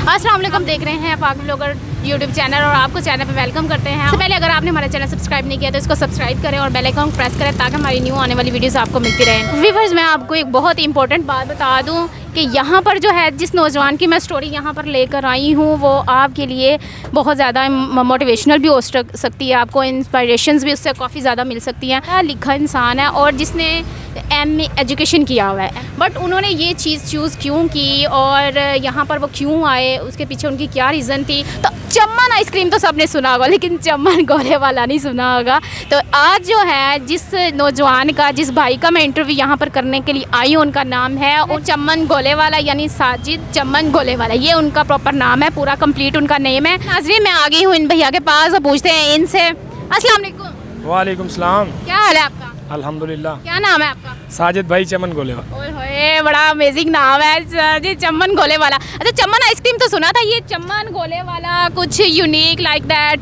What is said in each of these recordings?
अस्सलाम वालेकुम, देख रहे हैं पाक ब्लॉगर यूट्यूब चैनल और आपको चैनल पे वेलकम करते हैं। सबसे पहले अगर आपने हमारा चैनल सब्सक्राइब नहीं किया तो इसको सब्सक्राइब करें और बेल आइकन प्रेस करें ताकि हमारी न्यू आने वाली वीडियोस आपको मिलती रहें। व्यूअर्स, मैं आपको एक बहुत ही इंपॉर्टेंट बात बता दूं कि यहाँ पर जो है जिस नौजवान की मैं स्टोरी यहाँ पर लेकर आई हूँ वो आपके लिए बहुत ज़्यादा मोटिवेशनल भी हो सकती है, आपको इंस्पायरेशंस भी उससे काफ़ी ज़्यादा मिल सकती हैं। पढ़ा लिखा इंसान है और जिसने MA एजुकेशन किया हुआ है, बट उन्होंने ये चीज़ चूज़ क्यों की और यहाँ पर वो क्यों आए, उसके पीछे उनकी क्या रीज़न थी। तो चम्मन आइसक्रीम तो सबने सुना होगा लेकिन चम्मन गोले वाला नहीं सुना होगा। तो आज जो है जिस नौजवान का, जिस भाई का मैं इंटरव्यू यहाँ पर करने के लिए आई हूँ, उनका नाम है चम्मन गोले वाला, यानी साजिद चम्मन गोले वाला। ये उनका प्रॉपर नाम है, पूरा कंप्लीट उनका नेम है। नाज़रीन, मैं आ गई हूँ इन भैया के पास और पूछते हैं इनसे। अस्सलाम वालेकुम। वालेकुम सलाम। क्या हाल है आपका? अल्हम्दुलिल्लाह। क्या नाम है आपका? साजिद भाई चमन गोले वाला। ओए होए, बड़ा अमेजिंग नाम है साजिद चम्मन गोले वाला। अच्छा, चम्मन आइसक्रीम तो सुना था, ये चम्मन गोले वाला कुछ यूनिक लाइक दैट?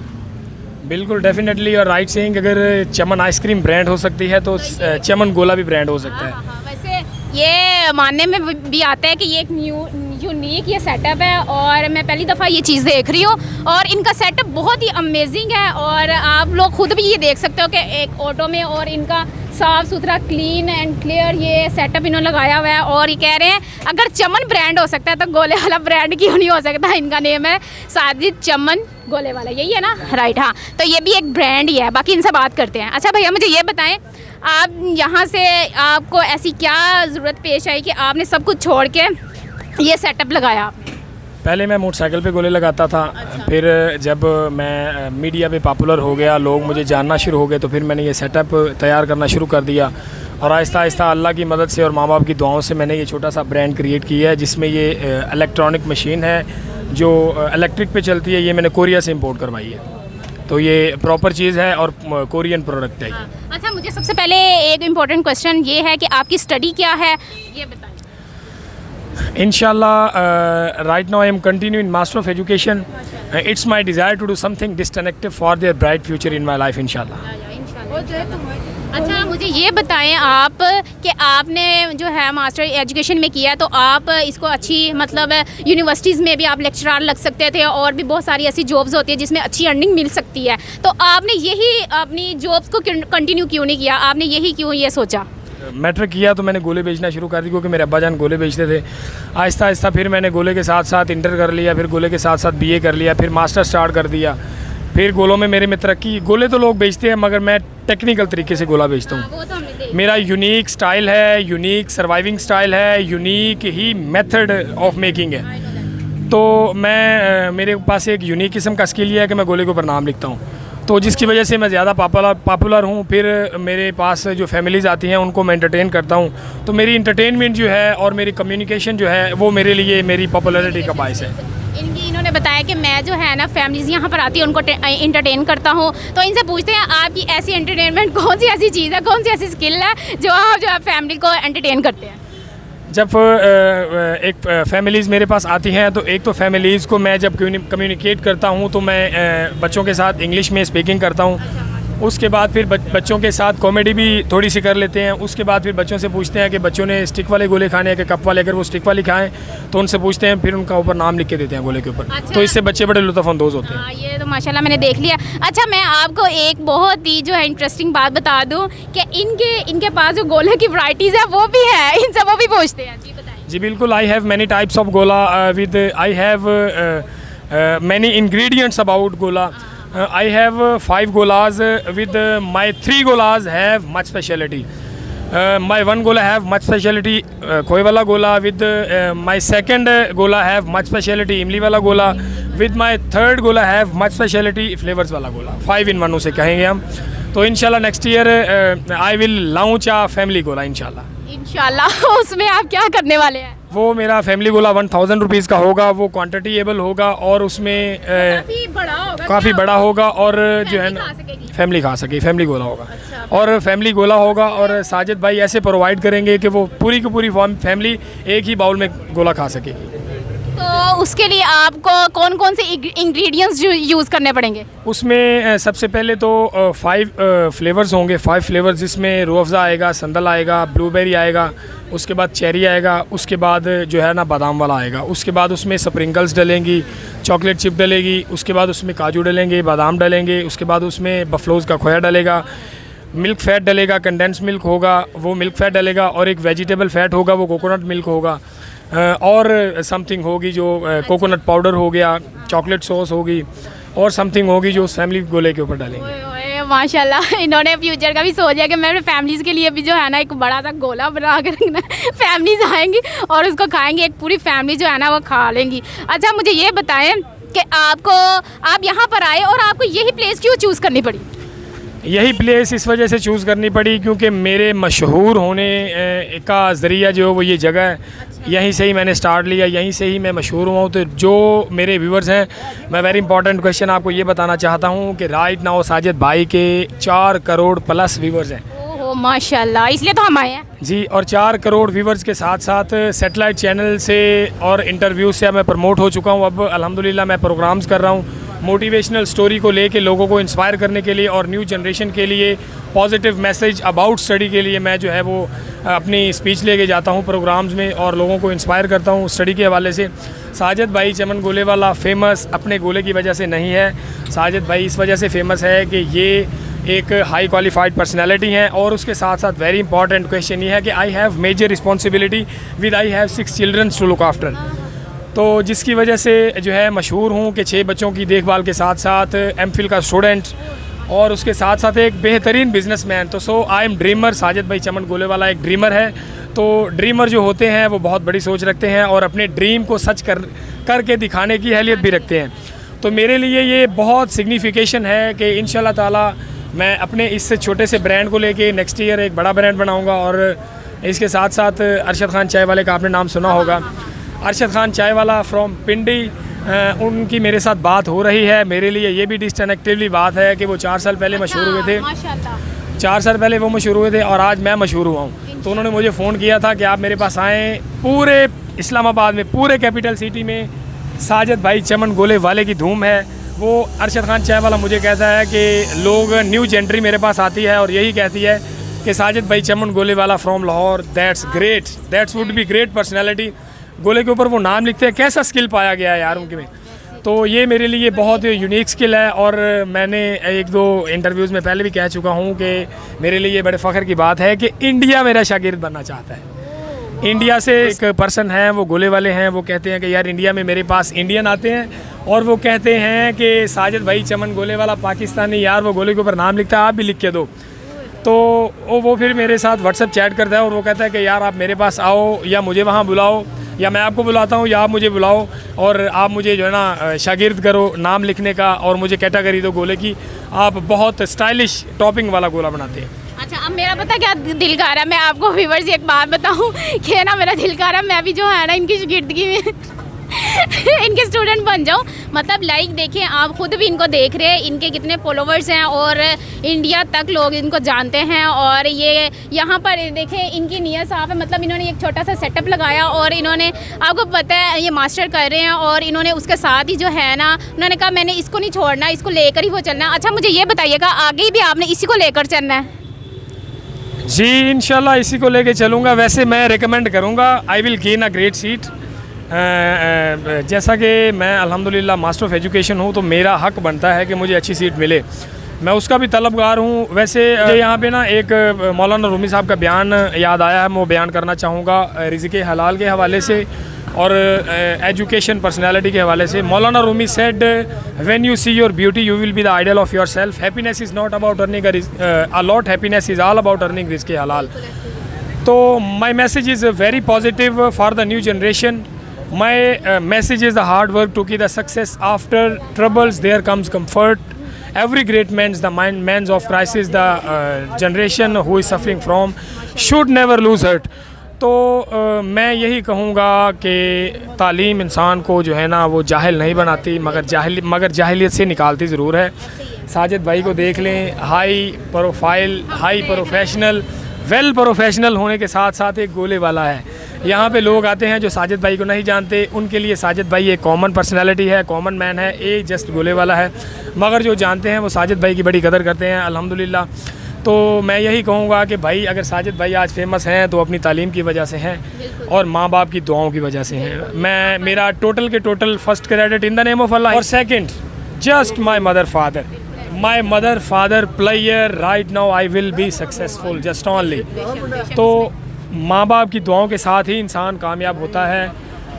बिल्कुल, डेफिनेटली और राइट सेइंग। अगर चमन आइसक्रीम ब्रांड हो सकती है तो चमन गोला भी ब्रांड हो सकता है। हाँ, वैसे ये मानने में भी आता है कि ये एक यूनिक ये सेटअप है और मैं पहली दफ़ा ये चीज़ देख रही हूँ और इनका सेटअप बहुत ही अमेजिंग है। और आप लोग खुद भी ये देख सकते हो कि एक ऑटो में और इनका साफ़ सुथरा क्लीन एंड क्लियर ये सेटअप इन्होंने लगाया हुआ है। और ये कह रहे हैं अगर चमन ब्रांड हो सकता है तो गोले वाला ब्रांड क्यों नहीं हो सकता। इनका नेम है साजिद चमन गोले वाला, यही है ना? राइट, हाँ। तो ये भी एक ब्रांड ही है। बाकी इनसे बात करते हैं। अच्छा भैया, मुझे ये बताएं, आप यहाँ से आपको ऐसी क्या ज़रूरत पेश आई कि आपने सब कुछ छोड़ के ये सेटअप लगाया आपने? पहले मैं मोटरसाइकिल पे गोले लगाता था। अच्छा। फिर जब मैं मीडिया पे पॉपुलर हो गया, लोग मुझे जानना शुरू हो गए, तो फिर मैंने ये सेटअप तैयार करना शुरू कर दिया। और आहिस्ता आहिस्ता अल्लाह की मदद से और माँ बाप की दुआओं से मैंने ये छोटा सा ब्रांड क्रिएट किया है, जिसमें ये इलेक्ट्रॉनिक मशीन है जो इलेक्ट्रिक पे चलती है। ये मैंने कोरिया से इम्पोर्ट करवाई है, तो ये प्रॉपर चीज़ है और कोरियन प्रोडक्ट है। अच्छा, मुझे सबसे पहले एक इम्पॉर्टेंट क्वेश्चन ये है कि आपकी स्टडी क्या है, ये बताइए। Inshallah, right now I am continuing Master of Education. It's my desire to do something disconnected for their bright future in my life, inshallah. अच्छा, मुझे ये बताएं आप कि आपने जो है मास्टर एजुकेशन में किया तो आप इसको अच्छी मतलब यूनिवर्सिटीज़ में भी आप लेक्चरार लग सकते थे और भी बहुत सारी ऐसी जॉब्स होती है जिसमें अच्छी अर्निंग मिल सकती है। तो आपने यही अपनी जॉब्स को कंटिन्यू क्यों नहीं किया? आपने यही क्यों ये सोचा? मैट्रिक किया तो मैंने गोले बेचना शुरू कर दी, क्योंकि मेरे अब्बा जान गोले बेचते थे। आहिस्ता आहिस्ता फिर मैंने गोले के साथ साथ इंटर कर लिया, फिर गोले के साथ साथ BA कर लिया, फिर मास्टर स्टार्ट कर दिया। फिर गोलों में मेरे में तरक्की। गोले तो लोग बेचते हैं मगर मैं टेक्निकल तरीके से गोला बेचता हूँ। मेरा यूनिक स्टाइल है, यूनिक सर्वाइविंग स्टाइल है, unique he method of making है। तो मैं मेरे पास एक यूनिक किस्म का स्किल है कि मैं गोले के ऊपर नाम लिखता हूँ, तो जिसकी वजह से मैं ज़्यादा पॉपुलर हूँ। फिर मेरे पास जो फैमिलीज़ आती हैं उनको मैं एंटरटेन करता हूँ, तो मेरी इंटरटेनमेंट जो है और मेरी कम्युनिकेशन जो है वो मेरे लिए मेरी पॉपुलैरिटी का बायस है। इन्होंने बताया कि मैं जो है ना फैमिलीज़ यहाँ पर आती है उनको इंटरटेन करता हूँ। तो इनसे पूछते हैं आपकी ऐसी एंटरटेनमेंट कौन सी ऐसी चीज़ है, कौन सी ऐसी स्किल है जो आप फैमिली को एंटरटेन करते हैं? जब एक फैमिलीज़ मेरे पास आती हैं तो एक तो फैमिलीज़ को मैं जब कम्युनिकेट करता हूँ तो मैं बच्चों के साथ इंग्लिश में स्पीकिंग करता हूँ। उसके बाद फिर बच्चों के साथ कॉमेडी भी थोड़ी सी कर लेते हैं। उसके बाद फिर बच्चों से पूछते हैं कि बच्चों ने स्टिक वाले गोले खाने हैं कि कप वाले। अगर वो स्टिक वाले खाएं तो उनसे पूछते हैं, फिर उनका ऊपर नाम लिख के देते हैं गोले के ऊपर। अच्छा। तो इससे बच्चे बड़े लुत्फ़अंदोज़ होते हैं। ये तो माशाल्लाह मैंने देख लिया। अच्छा, मैं आपको एक बहुत ही जो है इंटरेस्टिंग बात बता दूँ कि इनके पास जो गोले की वैराइटीज़ है वो भी है, इनसे वो भी पूछते हैं। जी बताइए। जी बिल्कुल, I have many types of gola with I have many ingredients about gola. I have 5 golas with my 3 golas have much speciality. My 1 gola have much speciality खोए वाला गोला with my second gola have much speciality इमली वाला गोला with my third gola have much speciality flavors वाला गोला। 5 in 1 उसे कहेंगे हम। तो इंशाल्लाह next year I will launch a family गोला इंशाल्लाह। उसमें आप क्या करने वाले हैं? वो मेरा फैमिली गोला 1000 रुपीज़ का होगा, वो क्वांटिटी एबल होगा और उसमें काफ़ी बड़ा होगा और जो है ना फैमिली खा सके, फैमिली गोला होगा। अच्छा। और फैमिली गोला होगा और साजिद भाई ऐसे प्रोवाइड करेंगे कि वो पूरी की पूरी फैमिली एक ही बाउल में गोला खा सकेगी। तो उसके लिए आपको कौन कौन से इंग्रेडिएंट्स यूज़ करने पड़ेंगे? उसमें सबसे पहले तो 5 फ्लेवर्स होंगे, 5 फ्लेवर्स, जिसमें रूह अफ़ज़ा आएगा, संदल आएगा, ब्लूबेरी आएगा, उसके बाद चेरी आएगा, उसके बाद जो है ना बादाम वाला आएगा, उसके बाद उसमें स्प्रिंकल्स डलेंगी, चॉकलेट चिप डलेगी, उसके बाद उसमें काजू डलेंगे, बादाम डलेंगे, उसके बाद उसमें बफलोज़ का खोया डलेगा, मिल्क फ़ैट डलेगा, कंडेंस मिल्क होगा वो मिल्क फ़ैट डलेगा, और एक वेजिटेबल फ़ैट होगा वो कोकोनट मिल्क होगा, और समथिंग होगी जो कोकोनट पाउडर हो गया, चॉकलेट सॉस होगी, और समथिंग होगी जो फैमिली गोले के ऊपर डालेंगे। ओए माशाल्लाह, इन्होंने फ्यूचर का भी सोच लिया कि मैं अपने फैमिलीज़ के लिए भी जो है ना एक बड़ा सा गोला बना कर रखना, फैमिलीज आएंगी और उसको खाएंगी, एक पूरी फैमिली जो है ना वो खा लेंगी। अच्छा मुझे ये बताएं कि आप यहाँ पर आए और आपको यही प्लेस क्यों चूज़ करनी पड़ी? यही प्लेस इस वजह से चूज़ करनी पड़ी क्योंकि मेरे मशहूर होने का ज़रिया जो वो ये जगह है, यहीं से ही मैंने स्टार्ट लिया, यहीं से ही मैं मशहूर हुआ हूँ। तो जो मेरे व्यूवर्स हैं, मैं वेरी इंपॉर्टेंट क्वेश्चन आपको ये बताना चाहता हूँ कि राइट नाउ साजिद भाई के 4 करोड़ प्लस व्यूवर्स हैं। ओह माशाल्लाह, इसलिए तो हम आए हैं जी। और 4 करोड़ व्यूवर्स के साथ साथ सैटेलाइट चैनल से और इंटरव्यू से मैं प्रमोट हो चुका हूँ। अब अल्हम्दुलिल्लाह मैं प्रोग्राम्स कर रहा हूँ मोटिवेशनल स्टोरी को लेके, लोगों को इंस्पायर करने के लिए और न्यू जनरेशन के लिए पॉजिटिव मैसेज अबाउट स्टडी के लिए मैं जो है वो अपनी स्पीच लेके जाता हूँ प्रोग्राम्स में और लोगों को इंस्पायर करता हूँ स्टडी के हवाले से। साजिद भाई चमन गोले वाला फेमस अपने गोले की वजह से नहीं है, साजिद भाई इस वजह से फेमस है कि ये एक हाई क्वालिफाइड पर्सनैलिटी हैं। और उसके साथ साथ वेरी इंपॉर्टेंट क्वेश्चन ये है कि I have major responsibility with I have 6 children to look after, तो जिसकी वजह से जो है मशहूर हूँ कि 6 बच्चों की देखभाल के साथ साथ एमफिल का स्टूडेंट और उसके साथ साथ एक बेहतरीन बिजनेसमैन। तो सो आई एम ड्रीमर। साजिद भाई चमन गोले वाला एक ड्रीमर है। तो ड्रीमर जो होते हैं वो बहुत बड़ी सोच रखते हैं और अपने ड्रीम को सच करके दिखाने की अहलियत भी रखते हैं। तो मेरे लिए ये बहुत सिग्निफिकेशन है कि इंशाल्लाह ताला मैं अपने इस छोटे से ब्रांड को लेके नेक्स्ट ईयर एक बड़ा ब्रांड बनाऊँगा। और इसके साथ साथ अरशद खान चाय वाले का आपने नाम सुना होगा, अरशद खान चाय वाला फ्रॉम पिंडी, उनकी मेरे साथ बात हो रही है। मेरे लिए ये भी डिस्कनेक्टिवली बात है कि वो 4 साल पहले मशहूर हुए थे, 4 साल पहले वो मशहूर हुए थे और आज मैं मशहूर हुआ हूँ। तो उन्होंने मुझे फ़ोन किया था कि आप मेरे पास आएँ। पूरे इस्लामाबाद में, पूरे कैपिटल सिटी में साजिद भाई चमन गोले वाले की धूम है। वो अरशद खान चाय वाला मुझे कहता है कि लोग न्यू जेंट्री मेरे पास आती है और यही कहती है कि साजिद भाई चमन गोले वाला from Lahore, that's great, that's would be great personality. गोले के ऊपर वो नाम लिखते हैं, कैसा स्किल पाया गया है यार उनके में। तो ये मेरे लिए बहुत यूनिक स्किल है। और मैंने 1-2 इंटरव्यूज़ में पहले भी कह चुका हूँ कि मेरे लिए बड़े फ़ख्र की बात है कि इंडिया मेरा शागिर्द बनना चाहता है। इंडिया से एक पर्सन है, वो गोले वाले हैं, वो कहते हैं कि यार इंडिया में मेरे पास इंडियन आते हैं और वो कहते हैं कि साजिद भाई चमन गोले वाला पाकिस्तानी, यार वो गोले के ऊपर नाम लिखता है, आप भी लिख के दो। तो वो फिर मेरे साथ व्हाट्सएप चैट करता है और वो कहता है कि यार आप मेरे पास आओ या मुझे वहाँ बुलाओ या मैं आपको बुलाता हूँ या आप मुझे बुलाओ और आप मुझे जो है ना शागिर्द करो नाम लिखने का और मुझे कैटेगरी दो गोले की। आप बहुत स्टाइलिश टॉपिंग वाला गोला बनाते हैं। अच्छा, अब मेरा पता क्या दिल कर रहा है, मैं आपको व्यूअर्स एक बात बताऊं कि ना मेरा दिल कर रहा है मैं भी जो है ना इनकी शागिर्दगी में इनके स्टूडेंट बन जाऊं। मतलब लाइक देखें, आप खुद भी इनको देख रहे हैं, इनके कितने फॉलोवर्स हैं और इंडिया तक लोग इनको जानते हैं। और ये यहाँ पर देखें इनकी नीयत साफ़ है, मतलब इन्होंने एक छोटा सा सेटअप लगाया और इन्होंने, आपको पता है ये मास्टर कर रहे हैं और इन्होंने उसके साथ ही जो है ना उन्होंने कहा मैंने इसको नहीं छोड़ना, इसको लेकर ही वो चलना। अच्छा मुझे ये बताइएगा आगे भी आपने इसी को लेकर चलना है? जी इंशाल्लाह इसी को लेके चलूँगा। वैसे मैं रिकमेंड करूँगा, I will gain a great seat. जैसा कि मैं अल्हम्दुलिल्लाह मास्टर ऑफ एजुकेशन हूँ तो मेरा हक बनता है कि मुझे अच्छी सीट मिले, मैं उसका भी तलबगार हूँ। वैसे यहाँ पे ना एक मौलाना रूमी साहब का बयान याद आया है, मैं वो बयान करना चाहूँगा रिज़्क़े हलाल के हवाले से और एजुकेशन पर्सनैलिटी के हवाले से। Maulana Rumi said when you see your beauty you will be the idol of your self, happiness is not about earning a lot, happiness is all about earning रिज़्क़े हलाल। तो my message is very positive for the new generation. My message is the hard work to keep the success. After troubles, there comes comfort. Every great man's the man's of crisis. The generation who is suffering from should never lose heart. तो मैं यही कहूँगा कि तालीम इंसान को जो है ना वो जाहिल नहीं बनाती, मगर जाहिलियत से निकालती ज़रूर है। साजिद भाई को देख लें, high profile, high professional, well professional होने के साथ साथ एक गोले वाला है। यहाँ पे लोग आते हैं जो साजिद भाई को नहीं जानते, उनके लिए साजिद भाई एक कॉमन पर्सनैलिटी है, कॉमन मैन है, एक जस्ट गोले वाला है, मगर जो जानते हैं वो साजिद भाई की बड़ी कदर करते हैं अल्हम्दुलिल्लाह। तो मैं यही कहूँगा कि भाई अगर साजिद भाई आज फेमस हैं तो अपनी तालीम की वजह से हैं और माँ बाप की दुआओं की वजह से हैं। मैं मेरा टोटल के total first credit in the name of Allah, और second just my mother father prayer right now I will be successful just only. तो माँ बाप की दुआओं के साथ ही इंसान कामयाब होता है।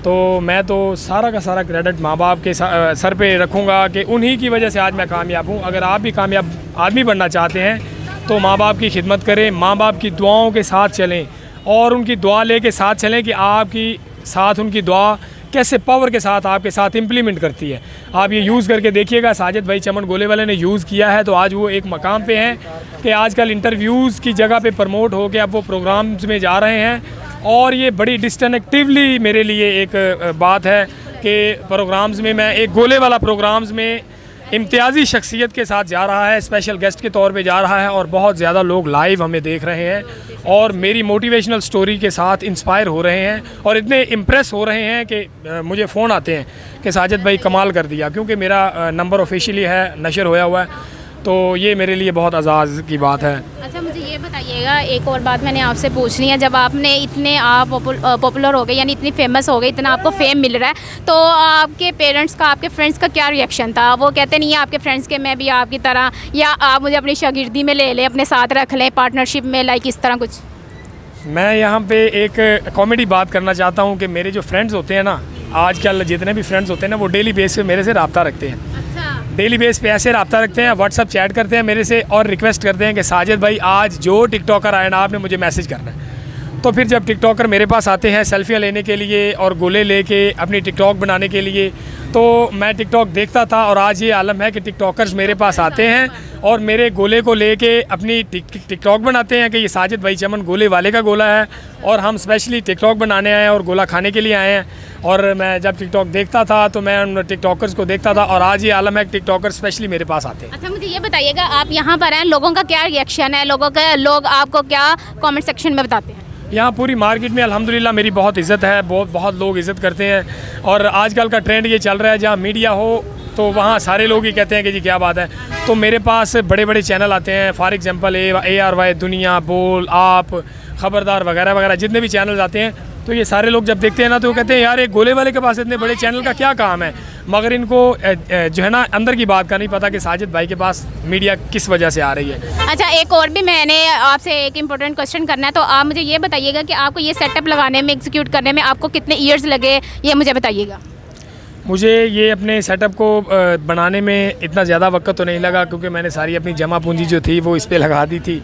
तो मैं तो सारा का सारा क्रेडिट माँ बाप के सर पे रखूँगा कि उन्हीं की वजह से आज मैं कामयाब हूँ। अगर आप भी कामयाब आदमी बनना चाहते हैं तो माँ बाप की खिदमत करें, माँ बाप की दुआओं के साथ चलें और उनकी दुआ लेके साथ चलें कि आपकी साथ उनकी दुआ कैसे पावर के साथ आपके साथ इम्प्लीमेंट करती है। आप ये यूज़ करके देखिएगा, साजिद भाई चमन गोले वाले ने यूज़ किया है तो आज वो एक मकाम पे हैं कि आजकल इंटरव्यूज़ की जगह पे प्रमोट हो के अब वो प्रोग्राम्स में जा रहे हैं। और ये बड़ी डिस्कनेक्टिवली मेरे लिए एक बात है कि प्रोग्राम्स में मैं एक गोले वाला प्रोग्राम्स में इम्तियाज़ी शख्सियत के साथ जा रहा है, स्पेशल गेस्ट के तौर पे जा रहा है और बहुत ज़्यादा लोग लाइव हमें देख रहे हैं और मेरी मोटिवेशनल स्टोरी के साथ इंस्पायर हो रहे हैं और इतने इम्प्रेस हो रहे हैं कि मुझे फ़ोन आते हैं कि साजिद भाई कमाल कर दिया, क्योंकि मेरा नंबर ऑफिशियली है, नशर होया हुआ है। तो ये मेरे लिए बहुत एजाज़ की बात है। अच्छा मुझे ये बताइएगा, एक और बात मैंने आपसे पूछनी है, जब आपने इतने आप पॉपुलर हो गए यानी इतनी फेमस हो गए, इतना आपको फेम मिल रहा है, तो आपके पेरेंट्स का आपके फ्रेंड्स का क्या रिएक्शन था? वो कहते नहीं है आपके फ्रेंड्स के मैं भी आपकी तरह, या आप मुझे अपनी शागिर्दी में ले लें, अपने साथ रख लें, पार्टनरशिप में, लाइक इस तरह कुछ? मैं यहाँ पे एक कॉमेडी बात करना चाहता हूँ कि मेरे जो फ्रेंड्स होते हैं ना, आजकल जितने भी फ्रेंड्स होते हैं ना, वो डेली बेस पे मेरे से रब्ता रखते हैं। डेली बेस पे ऐसे रब्ता रखते हैं, व्हाट्सअप चैट करते हैं मेरे से और रिक्वेस्ट करते हैं कि साजिद भाई आज जो टिकटॉकर आए ना आपने मुझे मैसेज करना है। तो फिर जब टिकटॉकर मेरे पास आते हैं सेल्फियाँ लेने के लिए और गोले लेके अपनी टिकटॉक बनाने के लिए, तो मैं टिकटॉक देखता था और आज ये आलम है कि टिकटॉकर्स मेरे पास आते हैं और मेरे गोले को लेके अपनी टिकटॉक बनाते हैं कि ये साजिद भाई चमन गोले वाले का गोला है और हम स्पेशली टिकटॉक बनाने आए हैं और गोला खाने के लिए आए हैं। और मैं जब टिकटॉक देखता था तो मैं उन टिकटॉकर्स को देखता था और आज ये आलम है कि टिकटॉकर स्पेशली मेरे पास आते हैं। अच्छा मुझे ये बताइएगा, आप यहाँ पर हैं, लोगों का क्या रिएक्शन है, लोग आपको क्या कमेंट सेक्शन में बताते हैं? यहाँ पूरी मार्केट में अल्हम्दुलिल्लाह मेरी बहुत इज़्ज़त है, बहुत लोग इज़्ज़त करते हैं और आजकल का ट्रेंड ये चल रहा है जहाँ मीडिया हो तो वहाँ सारे लोग ही कहते हैं कि जी क्या बात है। तो मेरे पास बड़े बड़े चैनल आते हैं, फॉर एग्जांपल ARY, दुनिया, बोल, आप, खबरदार वगैरह वगैरह जितने भी चैनल्स आते हैं, तो ये सारे लोग जब देखते हैं ना तो वो कहते हैं यार एक गोले वाले के पास इतने बड़े चैनल का क्या काम है, मगर इनको जो है ना अंदर की बात का नहीं पता कि साजिद भाई के पास मीडिया किस वजह से आ रही है। अच्छा एक और भी मैंने आपसे एक इम्पोर्टेंट क्वेश्चन करना है, तो आप मुझे ये बताइएगा कि आपको ये सेटअप लगाने में, एग्जीक्यूट करने में आपको कितने ईयर्स लगे, ये मुझे बताइएगा। मुझे ये अपने सेटअप को बनाने में इतना ज़्यादा वक्त तो नहीं लगा, क्योंकि मैंने सारी अपनी जमा पूंजी जो थी वो इस पर लगा दी थी,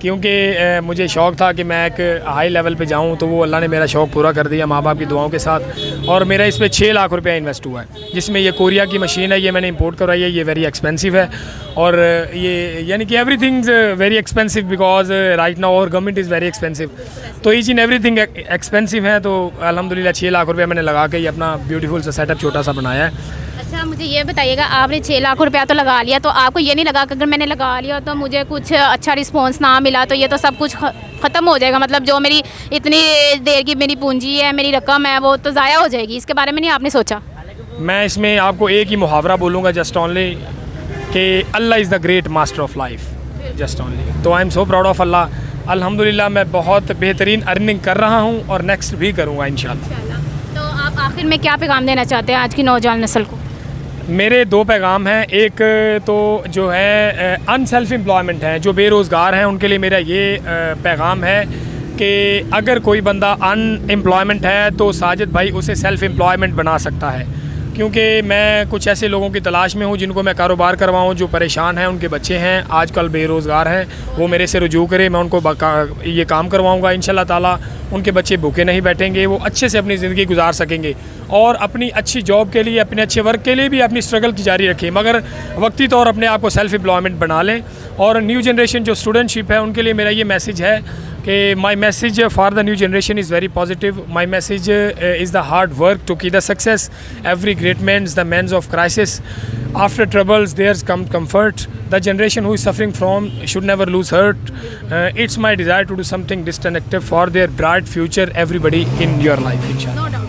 क्योंकि मुझे शौक़ था कि मैं एक हाई लेवल पे जाऊं, तो वो अल्लाह ने मेरा शौक़ पूरा कर दिया माँ बाप की दुआओं के साथ। और मेरा इस पर 6 लाख रुपया इन्वेस्ट हुआ है, जिसमें ये कोरिया की मशीन है, ये मैंने इंपोर्ट करवाई है, ये वेरी एक्सपेंसिव है और ये यानी कि everything very expensive because right now और गवर्नमेंट इज़ वेरी एक्सपेंसिव, तो ईच इन एवरीथिंग एक्सपेंसिव है। तो अल्हम्दुलिल्लाह 6 लाख रुपया मैंने लगा के ये अपना ब्यूटीफुल सा सेटअप छोटा सा बनाया है। अच्छा मुझे ये बताइएगा, आपने 6 लाख रुपया तो लगा लिया, तो आपको ये नहीं लगा कि अगर मैंने लगा लिया तो मुझे कुछ अच्छा रिस्पॉन्स ना मिला तो ये तो सब कुछ ख़त्म हो जाएगा, मतलब जो मेरी इतनी देर की मेरी पूंजी है, मेरी रकम है, वो तो ज़ाया हो जाएगी, इसके बारे में नहीं आपने सोचा? मैं इसमें आपको एक ही मुहावरा बोलूँगा जस्ट ओनली कि Allah is the great master of life, just only. तो I am so proud of Allah. अल्हम्दुलिल्लाह मैं बहुत बेहतरीन अर्निंग कर रहा हूँ और नेक्स्ट भी करूँगा इंशाल्लाह। तो आप आखिर में क्या पैगाम देना चाहते हैं आज की नौजवान नस्ल को? मेरे 2 पैगाम हैं। एक तो जो है अनसेल्फ एम्प्लॉयमेंट है, जो बेरोज़गार हैं उनके लिए मेरा ये पैगाम है कि अगर कोई बंदा अनएम्प्लॉयमेंट है तो साजिद भाई उसे सेल्फ़ एम्प्लॉयमेंट बना सकता है, क्योंकि मैं कुछ ऐसे लोगों की तलाश में हूँ जिनको मैं कारोबार करवाऊँ, जो परेशान हैं, उनके बच्चे हैं आजकल बेरोज़गार हैं, वो मेरे से रुजू करें, मैं उनको ये काम करवाऊँगा इंशाल्लाह ताला। उनके बच्चे भूखे नहीं बैठेंगे, वो अच्छे से अपनी ज़िंदगी गुजार सकेंगे और अपनी अच्छी जॉब के लिए, अपने अच्छे वर्क के लिए भी अपनी स्ट्रगल की जारी रखें, मगर वक्ती तौर अपने आप को सेल्फ़ एम्प्लॉयमेंट बना लें और न्यू जनरेशन जो स्टूडेंटशिप है उनके लिए मेरा ये मैसेज है कि my message for the new generation is very positive. My message is the hard work to key the success. Every great man is the man of crisis. After troubles, there's come comfort. The generation who is suffering from should never lose heart. It's my desire to do something distinctive for their bright future. Everybody in your life, inshallah. No doubt.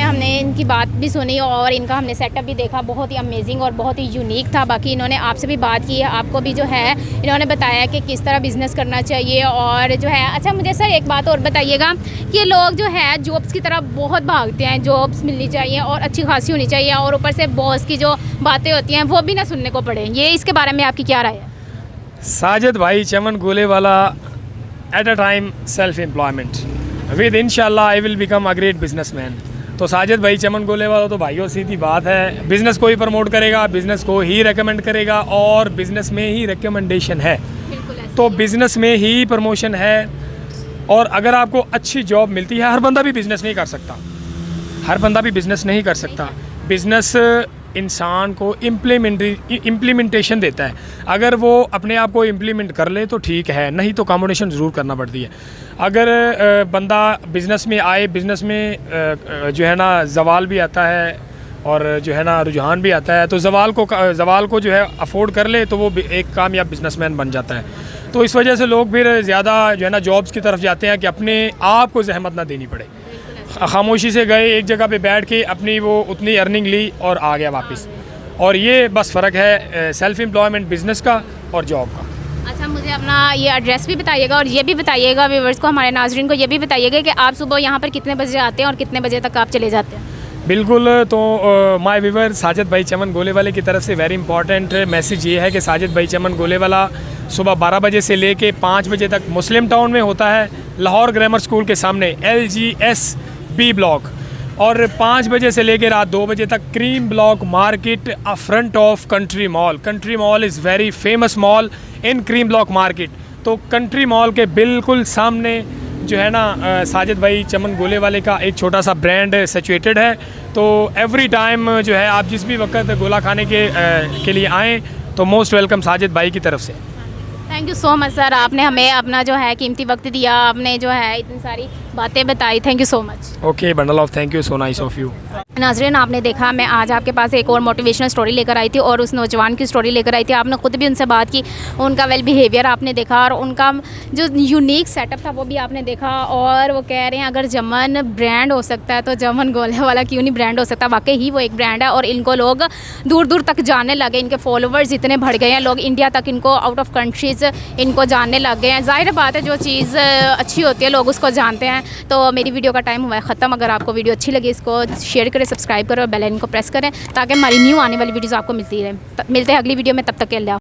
हमने इनकी बात भी सुनी और इनका हमने setup भी देखा, बहुत ही अमेजिंग और बहुत ही यूनिक था. बाकी इन्होंने आपसे भी बात की है, आपको भी जो है इन्होंने बताया कि किस तरह बिज़नेस करना चाहिए और जो है. अच्छा मुझे सर एक बात और बताइएगा कि लोग जो है जॉब्स की तरफ बहुत भागते हैं, जॉब्स मिलनी चाहिए और अच्छी खासी होनी चाहिए और ऊपर से बॉस की जो बातें होती हैं वो भी ना सुनने को पड़े. ये इसके बारे में आपकी क्या राय है? साजिद भाई Chaman Golewala at a time self employment with इंशाल्लाह I will become a great businessman. तो साजिद भाई चमन गोलेवाला तो भाइयों सीधी बात है, बिज़नेस को ही प्रमोट करेगा, बिज़नेस को ही रेकमेंड करेगा और बिज़नेस में ही रिकमेंडेशन है. तो बिज़नेस में ही प्रमोशन है. और अगर आपको अच्छी जॉब मिलती है, हर बंदा भी बिज़नेस नहीं कर सकता, हर बंदा भी बिज़नेस नहीं कर सकता. बिज़नेस इंसान को इम्प्लीमेंटेशन देता है. अगर वो अपने आप को इम्प्लीमेंट कर ले तो ठीक है, नहीं तो कॉम्बिनेशन ज़रूर करना पड़ती है. अगर बंदा बिज़नेस में आए, बिज़नेस में जो है ना जवाल भी आता है और जो है ना रुझान भी आता है, तो जवाल को जो है अफोर्ड कर ले तो वो एक कामयाब बिज़नेसमैन बन जाता है. तो इस वजह से लोग फिर ज़्यादा जो है ना जॉब्स की तरफ जाते हैं कि अपने आप को जहमत ना देनी पड़े. खामोशी से गए एक जगह पे बैठ के अपनी वो उतनी अर्निंग ली और आ गया वापस. और ये बस फ़र्क है सेल्फ एम्प्लॉयमेंट बिज़नेस का और जॉब का. अच्छा मुझे अपना ये एड्रेस भी बताइएगा और ये भी बताइएगा व्यूवर्स को, हमारे नाजरीन को ये भी बताइएगा कि आप सुबह यहाँ पर कितने बजे आते हैं और कितने बजे तक आप चले जाते हैं. बिल्कुल. तो माय व्यूवर साजिद भाई चमन गोलेवाले की तरफ से वेरी इंपॉर्टेंट मैसेज ये है कि साजिद भाई चमन गोलेवाला सुबह 12 बजे से लेके 5 बजे तक मुस्लिम टाउन में होता है, लाहौर ग्रामर स्कूल के सामने LGS B ब्लॉक. और 5 बजे से लेकर रात 2 बजे तक cream block market front of country mall. Country mall is very famous mall in cream block market. तो कंट्री मॉल के बिल्कुल सामने जो है ना साजिद भाई चमन गोलेवाले का एक छोटा सा ब्रांड सिचुएटेड है. तो एवरी टाइम जो है आप जिस भी वक्त गोला खाने के लिए आएँ तो मोस्ट वेलकम साजिद भाई की तरफ से. Thank you so much sir, आपने हमें अपना जो है कीमती वक्त दिया, आपने जो है इतनी सारी बातें बताई. Thank you so much. Okay bundle of thank you, so nice of you. नाज़रीन आपने देखा मैं आज आपके पास एक और मोटिवेशनल स्टोरी लेकर आई थी और उस नौजवान की स्टोरी लेकर आई थी. आपने खुद भी उनसे बात की, उनका वेल बिहेवियर आपने देखा और उनका जो यूनिक सेटअप था वो भी आपने देखा. और वो कह रहे हैं अगर जमन ब्रांड हो सकता है तो जमन गोलेवाला क्यों नहीं ब्रांड हो सकता. वाकई ही वो एक ब्रांड है और इनको लोग दूर दूर तक जानने लगे, इनके फॉलोवर्स इतने बढ़ गए हैं, लोग इंडिया तक इनको आउट ऑफ कंट्रीज़ इनको जानने लग गए हैं. ज़ाहिर बात है जो चीज़ अच्छी होती है लोग उसको जानते हैं. तो मेरी वीडियो का टाइम हुआ है ख़त्म. अगर आपको वीडियो अच्छी लगी इसको शेयर करें, सब्सक्राइब करें और बेल आइकन को प्रेस करें ताकि हमारी न्यू आने वाली वीडियोज़ आपको मिलती रहे. मिलते हैं अगली वीडियो में, तब तक के लिए.